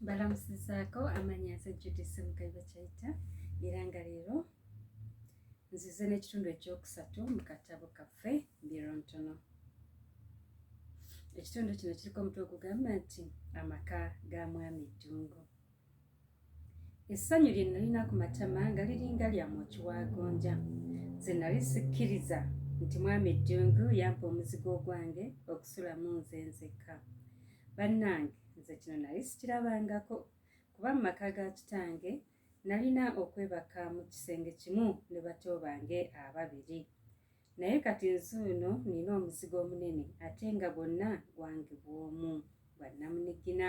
Balamusizaako amannya nze Judy Ssemugabi Bakyayita era nga leero nzize n'ekitundu ekyokusatu mu katabo kaffe Mbirontono. Ekitundu kino kiriko omutwe ogugamba nti amaka ga mwami Jjangu. Essanyu lye nalina ku matama nga liringa lya mwoki wa gonja. Nze nali sikkiriza nti mwami Jjangu yampa omuzigo gwange okusulamu nze nzekka. Bannange nze kino nali sikirabangako kuba mu maka ga kitange nalina okwebaka mu kisenge kimu ne bato bange ababiri. Naye kati nzuuno nina omuzigo omunene ate nga bwonna gwange bw'omu bwannamunigina.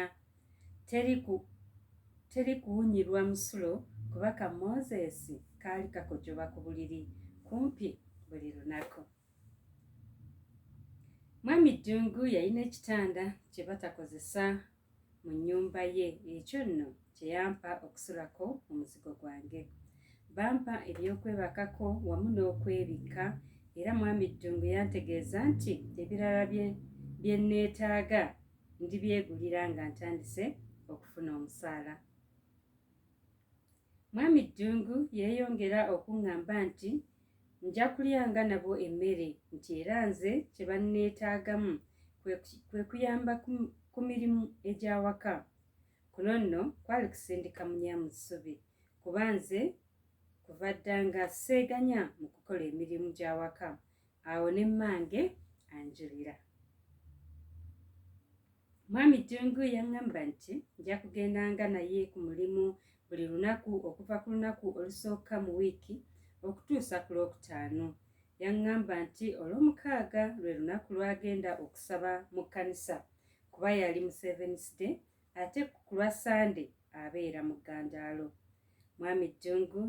Teri kuwunyirwa musulo kuba ka Moses kaali kakojoba ku buliri kumpi buli lunaku. Mwami Jjangu yalina ekitanda kye batakozesa mu nnyumba ye, ekyo nno kye yampa okusulako omuzigo gwange. Bampa ebyokwebakako wamu n'okwebikka era mwami Jjangu yantegeeza nti ebirala bye neetaaga ndibyegulira nga ntandise okufuna omusaala. Mwami Jjangu yeeyongera okuŋŋamba nti nja kulyanga nabo emmere nti era nze kye banneetaagamu kwe kuyamba ku mirimu egy'awaka. Kuno nno kwali kusindika munyaamu ssubi kuba nze kuva dda nga seeganya mu kukola emirimu gy'awaka, awo ne mmange anjulira. Mwami Jjangu yaŋŋamba nti nja kugendanga naye ku mulimu buli lunaku okuva ku lunaku olusooka mu wiiki okutuusa ku Lwokutaano. Yaŋŋamba nti Olwomukaaga lwe lunaku lwagenda okusaba mu kkanisa kuba yali mu Seventh Day, ate ku lwa Sande abeera mu ggandaalo. Mwami Jjangu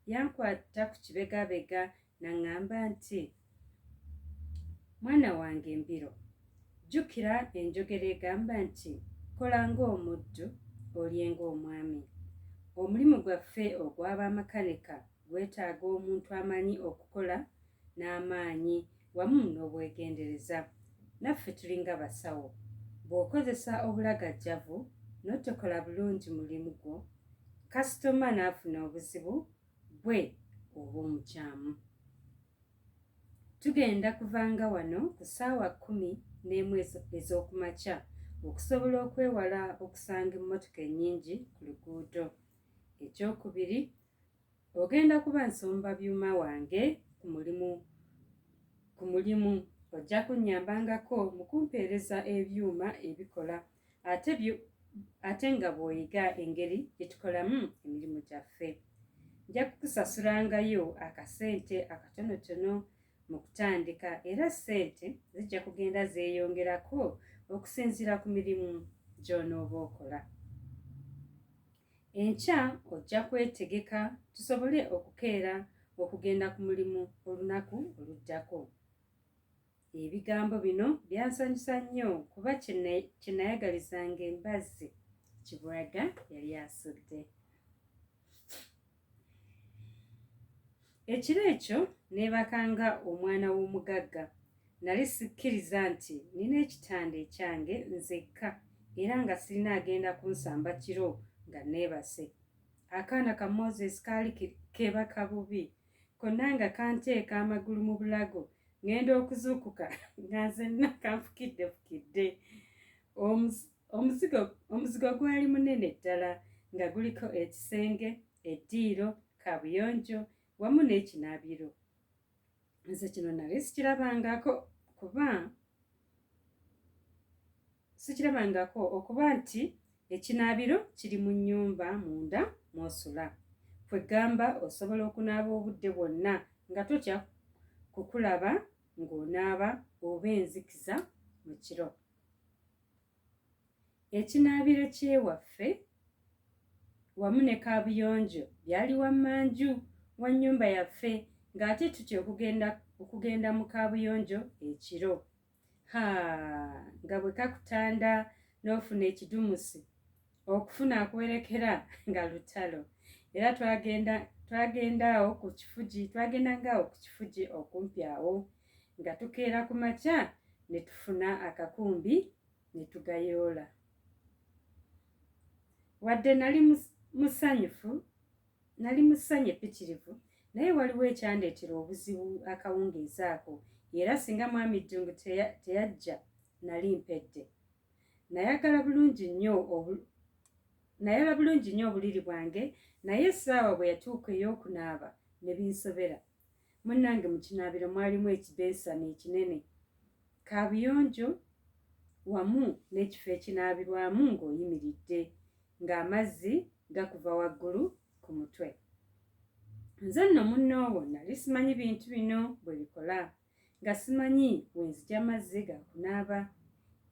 yankwata ku kibegabega n'aŋŋamba nti mwana wange Mbiro, jjukira enjogera egamba nti kola ng'omuddu olye ng'omwami. Omulimu gwaffe ogw'abamakanika gwetaaga omuntu amanyi okukola n'amaanyi wamu n'obwegendereza. Naffe tulinga basawo, bw'okozesa obulagajjavu n'otokola bulungi mulimu gwo, kasitoma n'afuna obuzibu bwe oba omukyamu. Tugenda kuvanga wano ku ssaawa 11 ez'okumakya okusobola okwewala okusanga emmotoka ennyingi ku luguudo. Ekyokubiri, ogenda kuba nsomba byuma wange ku mulimu ojja kunnyambangako mu kumpeereza ebyuma ebikola ate nga bw'oyiga engeri gye tukolamu emirimu gyaffe. Nja kukusasulangayo akasente akatonotono mu kutandika era ssente zijja kugenda zeeyongerako okusinziira ku mirimu gy'onooba okola. Enkya ojja kwetegeka tusobole okukeera okugenda ku mulimu olunaku oluddako. Ebigambo bino byansanyusa nnyo kuba kye nayagalizanga embazzi Kibwaga yali asudde. Ekiro ekyo neebakanga omwana w'omugagga. Nali sikkiriza nti nina ekitanda ekyange nzekka era nga sirina agenda kunsamba kiro nga neebase. Akaana ka Moses kaali keebaka bubi konna nga kanteeka amagulu mu bulago ngenda okuzuukuka nga nzenna kanfukidde. Omuzigo gwali munene ddala nga guliko ekisenge, eddiiro, kabuyonjo wamu n'ekinaabiro. Nze kino nali sikirabangako okuba nti ekinaabiro kiri mu nnyumba munda mw'osula. Kwe gamba osobola okunaaba obudde bwonna nga totya kukulaba ng'onaaba oba enzikiza mu kiro. Ekinaabiro ky'ewaffe wamu ne kaabuyonjo byali wammanju wa nnyumba yaffe ng'ate tutya okugenda mu kaabuyonjo ekiro. Nga bwe kakutanda n'ofuna ekidumusi okufuna akuwerekera nga lutalo. Era twagendangaawo ku kifugi okumpi awo nga tukeera ku makya ne tufuna akakumbi ne tugayoola. wadde nali musanye epitirivu, naye waliwo ekyandeetera obuzibu akawungeezi ako, era singa mwami Ddungu teyajja nali mpedde. Nayagala bulungi nnyo obuliri bwange, naye essaawa bwe yatuuka ey'okunaaba ne binsobera. Munnange mu kinaabiro mwalimu ekibeesani ekinene, kaabuyonjo wamu n'ekifo ekinaabirwamu ng'oyimiridde, ng'amazzi gakuva waggulu ku mutwe. Nze nno munnoowo nali simanyi bintu bino bwe bikola, nga simanyi wenzija mazzi ga kunaaba.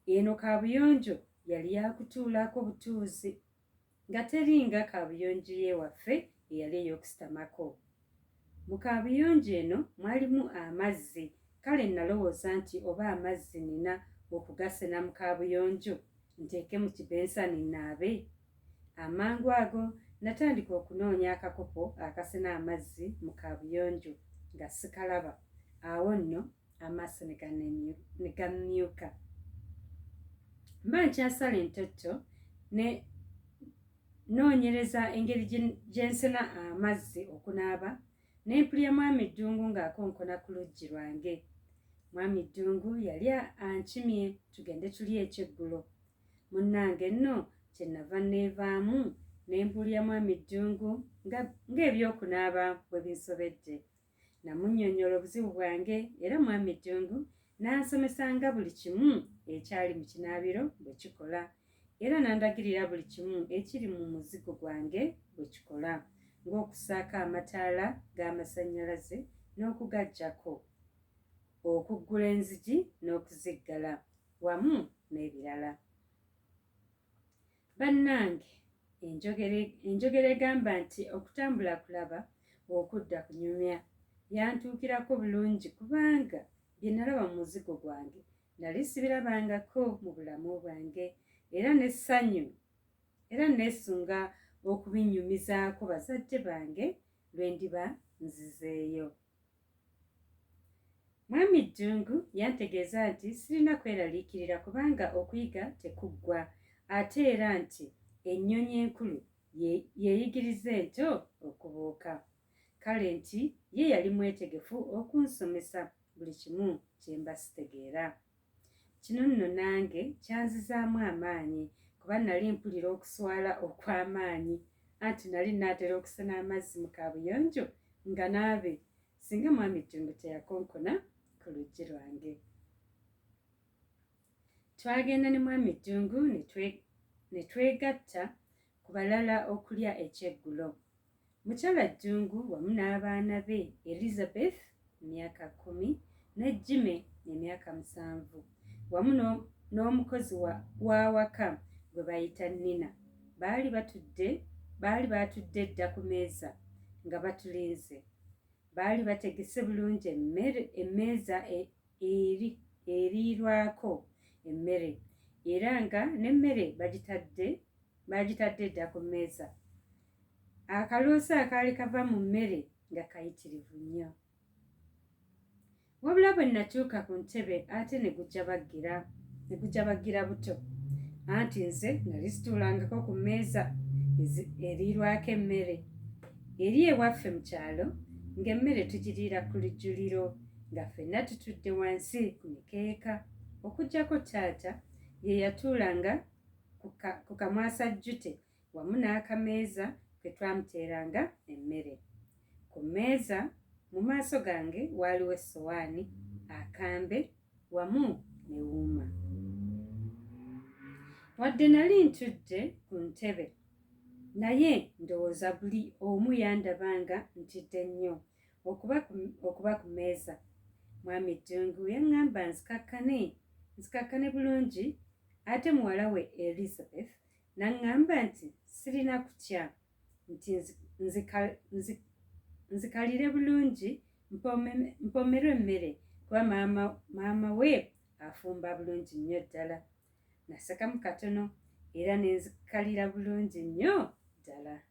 Eno kaabuyonjo yali yakutuulako butuuzi, nga teringa kaabuyonjo y'ewaffe eyali ey'okusitamako. Mu kaabuyonjo eno mwalimu amazzi, kale nalowooza nti oba amazzi nina okugasena mu kaabuyonjo nteeke mu kibeensani nnaabe. Amangu ago natandika okunoonya akakopo akasena amazzi mu kaabuyonjo nga sikalaba. Awo nno amaaso ne gammyuka. Mba nkyasala entotto ne noonyereza engeri gye nsena amazzi okunaaba, ne mpulira mwami Ddungu ng'akonkona ku luggi lwange. Mwami Ddungu yali ankimye tugende tulye ekyeggulo. Munnange nno kyenava neevaamu ne mpulira mwami Ddungu ng'ebyokunaaba bwe binsobedde. Namunnyonnyola obuzibu bwange, era mwami Ddungu n'ansomesanga buli kimu ekyali mu kinaabiro bwe kikola, era n'andagirira buli kimu ekiri mu muzigo gwange bwe kikola, ng'okusaako amataala g'amasannyalaze n'okugaggyako, okuggula enzigi n'okuziggala, wamu n'ebirala. Bannange, enjogera egamba nti okutambula kulaba, okudda kunyumya, yantuukirako bulungi kubanga bye nalaba mu muzigo gwange nali sibirabangako mu bulamu bwange, era n'essanyu era neesunga okubinnyumizaako bazadde bange lwe ndiba nzizeeyo. Mwami Ddungu yantegeeza nti sirina kweraliikirira kubanga okuyiga tekuggwa, ate era nti ennyonyi enkulu yeeyigiriza ento okubuuka. Kale nti ye yali mwetegefu okunsomesa buli kimu kye mba sitegeera. Kino nno nange kyanzizaamu amaanyi, kuba nali mpulira okuswala okw'amaanyi, anti nali naatera okusena amazzi mu kaabuyonjo nga naabe singa mwami Ddungu teyakonkona ku luggi lwange. Twagenda ne mwami Ddungu ne twegatta ku balala okulya ekyeggulo. Mukyala Ddungu wamu n'abaana be Elizabeth emyaka 10 ne Jimmy emyaka 7 wamu n'omukozi w'awaka gwe bayita Nina baali batudde dda ku meeza nga batulinze. Baali bategese bulungi emmeeza eriirwako emmere, era nga n'emmere bagitadde dda ku mmeeza. Akaloosa akaali kava mu mmere nga kayitirivu nnyo. Wabula bwe natuuka ku ntebe ate ne gujja baggira buto, anti nze nali situulangako ku mmeeza eriirwako emmere. Eri ewaffe mu kyalo ng'emmere tugiriira ku lujjuliro nga ffenna tutudde wansi ku mikeeka, okuggyako taata ye yatuulanga ku kamwasajjute wamu n'akameeza ke twamuteeranga emmere. Ku mmeeza mu maaso gange waaliwo essowaani, akambe wamu ne wuuma. Wadde nali ntudde ku ntebe, naye ndowooza buli omu yandabanga ntidde nnyo okuba ku mmeeza. Mwami Ddungu yaŋŋamba nzikakkane bulungi, ate muwala we Elizabeth n'aŋŋamba nti sirina kutya, nti nzikalire bulungi mpomerwe emmere kuba maama we afumba bulungi nnyo ddala. Nasekamu katono era ne nzikalira bulungi nnyo ddala.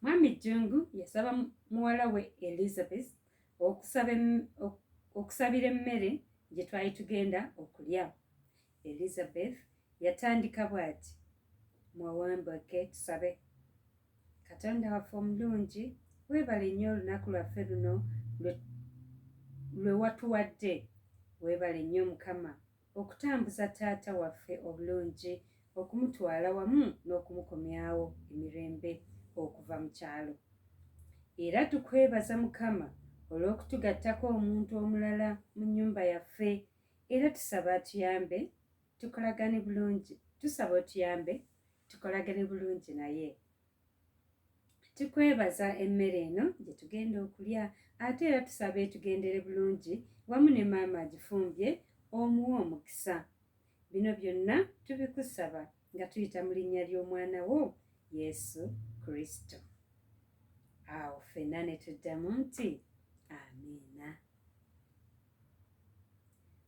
Mwami Ddungu yasaba muwala we Elizabeth okusabira emmere gye twali tugenda okulya. Elizabeth yatandika bw'ati, mwewomboke tusabe. Katonda waffe omulungi, weebale nnyo olunaku lwaffe luno lwe watuwadde. Weebale nnyo Mukama okutambuza taata waffe obulungi, okumutwala wamu n'okumukomyawo emirembe okuva mu kyalo. Era tukwebaza Mukama olw'okutugattako omuntu omulala mu nnyumba yaffe, era tusaba atuyambe tukolagane bulungi. Tusaba otuyambe tukolagane bulungi naye. Tukwebaza emmere eno gye tugenda okulya, ate era tusaba etugendere bulungi wamu ne maama agifumbye, omuwe omukisa. Bino byonna tubikusaba nga tuyita mu linnya ly'omwana wo Yesu Kristo. Awo ffenna ne tuddamu nti amiina.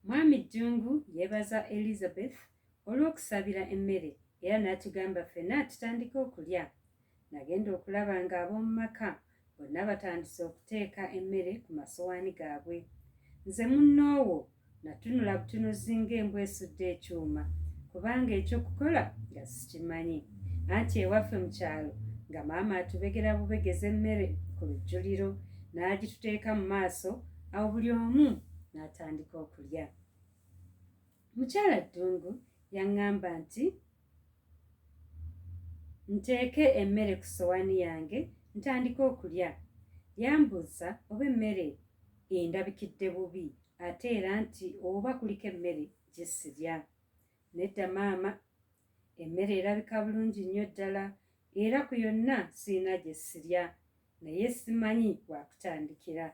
Mwami Jjangu yeebaza Elizabeth olw'okusabira emmere era n'atugamba ffenna tutandike okulya. Nagenda okulaba ng'ab'omu maka bonna batandise okuteeka emmere ku masowaani gaabwe. Nze munnoowo natunula butunuzi ng'embwa esudde ekyuma, kubanga eky'okukola nga sikimanyi. Anti ewaffe mu kyalo nga maama atubegera bubegeza emmere ku lujjuliro n'agituteeka mu maaso, awo buli omu n'atandika okulya. Mukyala Ddungu yaŋŋamba nti nteeke emmere ku sowaani yange ntandike okulya. Yambuuza oba emmere endabikidde bubi ate era nti oba kuliko emmere gye sirya. Nedda maama, emmere erabika bulungi nnyo ddala, era ku yonna sirina gye sirya, naye simanyi wakutandikira.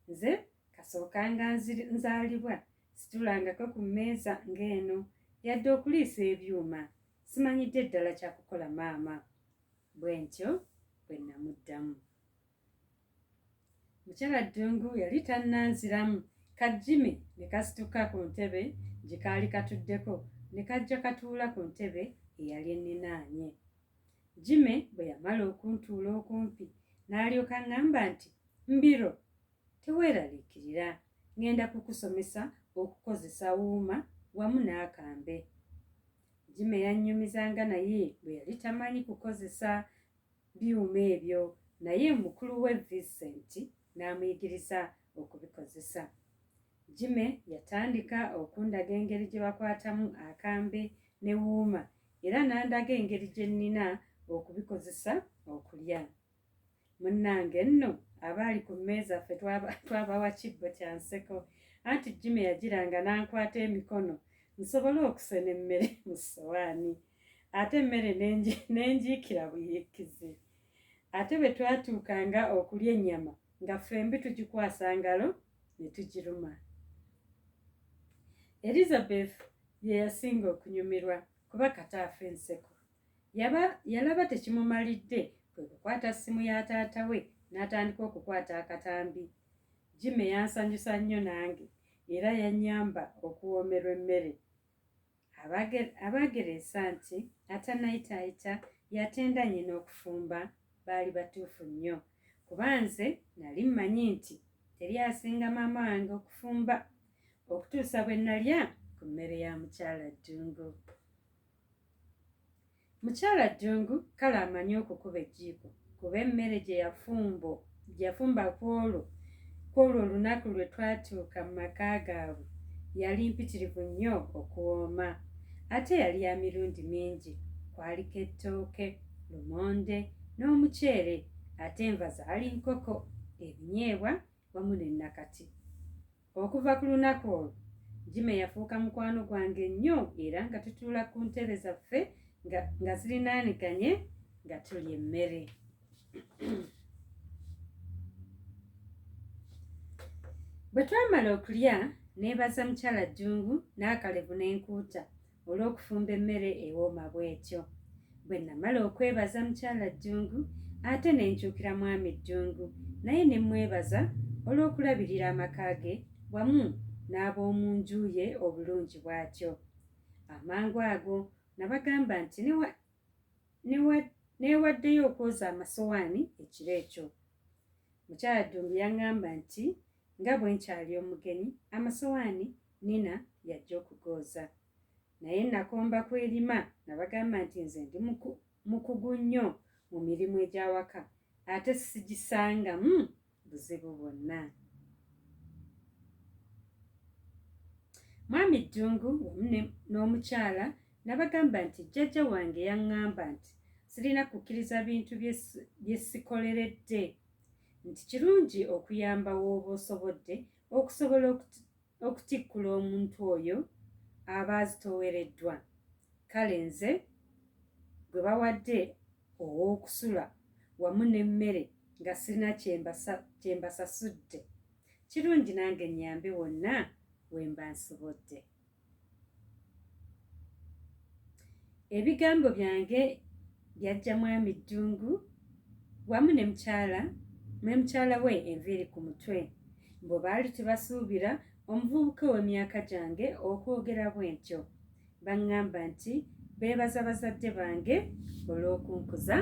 Nze kasookanga nzaalibwa situlangako ku mmeeza ng'eno, yadde okuliisa ebyuma. Simanyidde ddala kyakukola maama. Bwe ntyo bwe namuddamu. Mukyala Ddungu yali tannanziramu. Kajjime ne kasituka ku ntebe gye kaali katuddeko ne kajja katuula ku ntebe eyali enninaanye. Jime bwe yamala okuntuula okumpi n'alyoka aŋŋamba nti, Mbiro, teweeraliikirira, ŋŋenda kukusomesa okukozesa wuuma wamu n'akambe. Jime yannyumizanga naye bwe yali tamanyi kukozesa byuma ebyo, naye mukulu we Vincent n'amuyigiriza okubikozesa. Jime yatandika okundaga engeri gye bakwatamu akambe ne wuuma, era n'andaga engeri gye nnina okubikozesa okulya. Munnange nno abaali ku mmeeza ffe twabawa kibbo kya nseko, anti Jime yagiranga n'ankwata emikono nsobole okusena emmere mu ssowaani, ate emmere n'enjiikira buyiikizi. Ate bwe twatuukanga okulya ennyama nga ffembi tugikwasa ngalo ne tugiruma. Elizabeth ye yasinga okunyumirwa kuba kataafa enseko. Yalaba tekimumalidde kwe kukwata ssimu ya taata we n'atandika okukwata akatambi. Jime yansanyusa nnyo nange era yannyamba okuwoomerwa emmere. Abaagereesa nti atannayitaayita yatenda nnyina okufumba baali batuufu nnyo, kuba nze nali mmanyi nti teri asinga maama wange okufumba, okutuusa bwe nalya ku mmere ya mukyala Ddungu. Mukyala Ddungu kale amanyi okukuba ejjiiko, kuba emmere gye yafumba kwolwo olunaku lwe twatuuka mu maka gaabwe yali mpitirivu nnyo okuwooma, ate yali ya mirundi mingi. Kwaliko ettooke, lumonde n'omuceere, ate enva zaali nkoko, ebinyeebwa wamu n'ennakati. Okuva ku lunaku olwo Jime yafuuka mukwano gwange nnyo, era nga tutuula ku ntebe zaffe nga zirinaaniganye nga tulya emmere. Bwe twamala okulya neebaza mukyala Ddungu n'Akalevu n'Enkuuta olw'okufumba emmere ewooma bw'etyo. Bwe namala okwebaza mukyala Ddungu ate ne nkyukira mwami Ddungu, naye ne mmwebaza olw'okulabirira amaka ge wamu n'ab'omu nju ye obulungi bw'atyo. Amangu ago nabagamba nti neewaddeyo okwoza amasowaani ekiro ekyo. Mukyala Ddungu yaŋŋamba nti nga bwe nkyali omugenyi amasowaani Nina yajja okugooza. naye nakomba kwerima nabagamba nti nze ndi mukugu nnyo mu mirimu egy'awaka ate sigisangamu buzibu bwonna. Mwami Jjangu wamu n'omukyala nabagamba nti jjajja wange yaŋŋamba nti sirina kukkiriza bintu bye sikoleredde, nti kirungi okuyamba w'oba osobodde okusobola okutikkula omuntu oyo aba azitoowereddwa. Kale nze gwe bawadde ow'okusula wamu n'emmere nga sirina kye mbasasudde, kirungi nange nnyambe wonna we mba nsobodde. Ebigambo byange byajja mwami Jjangu wamu ne mukyala we enviiri ku mutwe, mbo baali tebasuubira omuvubuka w'emyaka gyange okwogera bwentyo. Baŋŋamba nti beebaza bazadde bange olw'okunkuza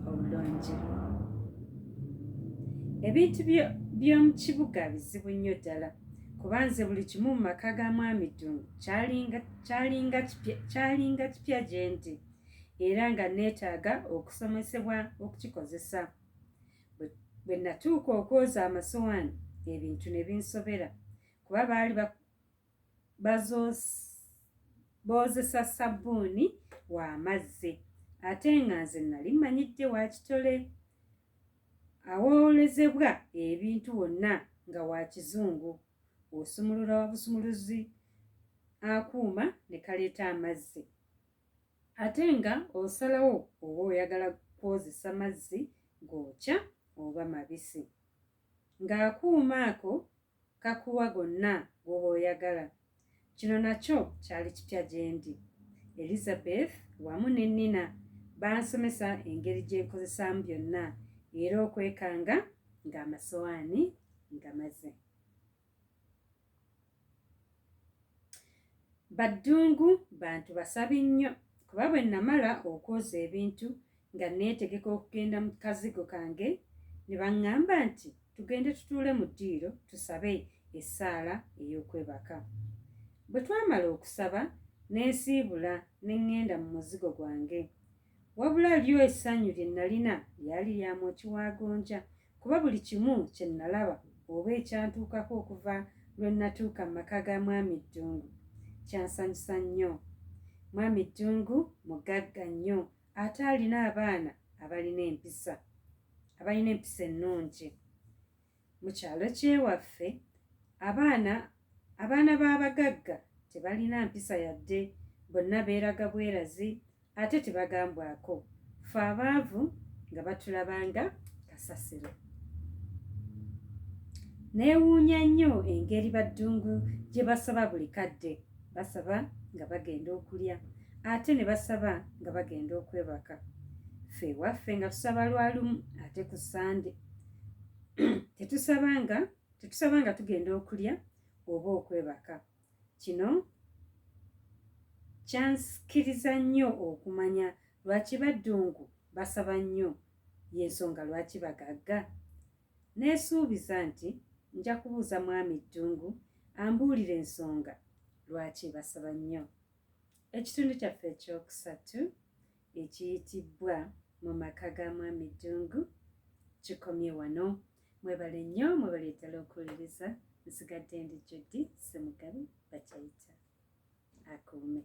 obulungi. Ebintu by'omu kibuga bizibu nnyo ddala, kuba nze buli kimu mu maka ga mwami Jjangu kyalinga kipya gye ndi, era nga neetaaga okusomesebwa okukikozesa. Bwe natuuka okwoza amasowaani ebintu ne binsobera, kuba baali boozesa sabbuuni w'amazzi ate nga nze nali mmanyidde wa kitole. Awoolezebwa ebintu wonna nga wa kizungu, osumulula wa busumuluzi akuuma ne kaleeta amazzi, ate nga osalawo oba oyagala kwozesa mazzi gookya oba mabisi, ng'akuuma ako kakuwa gonna g'oba oyagala. Kino nakyo kyali kipya gye ndi. Elizabeth wamu ne Nina bansomesa engeri gye nkozesaamu byonna, era okwekanga ng'amasowaani ngamaze. Bajjangu bantu basabi nnyo, kuba bwe namala okwoza ebintu nga neetegeka okugenda mu kazigo kange ne baŋŋamba nti tugende tutuule mu ddiiro tusabe essaala ey'okwebaka. Bwe twamala okusaba neesiibula ne ŋŋenda mu muzigo gwange, wabula lyo essanyu lye nalina lyali lya mwokiwagonja, kuba buli kimu kye nalaba oba ekyantuukako okuva lwe natuuka mu maka ga mwami Jjangu kyansanyusa nnyo. Mwami Jjangu mugagga nnyo ate alina abaana abalina empisa ennungi. Mu kyalo ky'ewaffe abaana b'abagagga tebalina mpisa yadde, bonna beeraga bwerazi ate tebagambwako, ffe abaavu nga batulabanga kasasiro. Neewuunya nnyo engeri Bajjangu gye basaba buli kadde, basaba nga bagenda okulya ate ne basaba nga bagenda okwebaka. Ffe ewaffe nga tusaba lwa lumu ate ku Sande tetusaba nga tugenda okulya oba okwebaka. Kino kyansikiriza nnyo okumanya lwaki Bajjangu basaba nnyo, y'ensonga lwaki bagagga. Neesuubiza nti nja kubuuza mwami Jjangu ambuulire ensonga lwaki basaba nnyo. Ekitundu kyaffe ekyokusatu ekiyitibwa mu maka ga mwami Jjangu kikomye wano. Mwebale nnyo, mwebale ddala okuwuliriza. Nsigadde ndi Judy Ssemugabi Bakyayita. Akuume.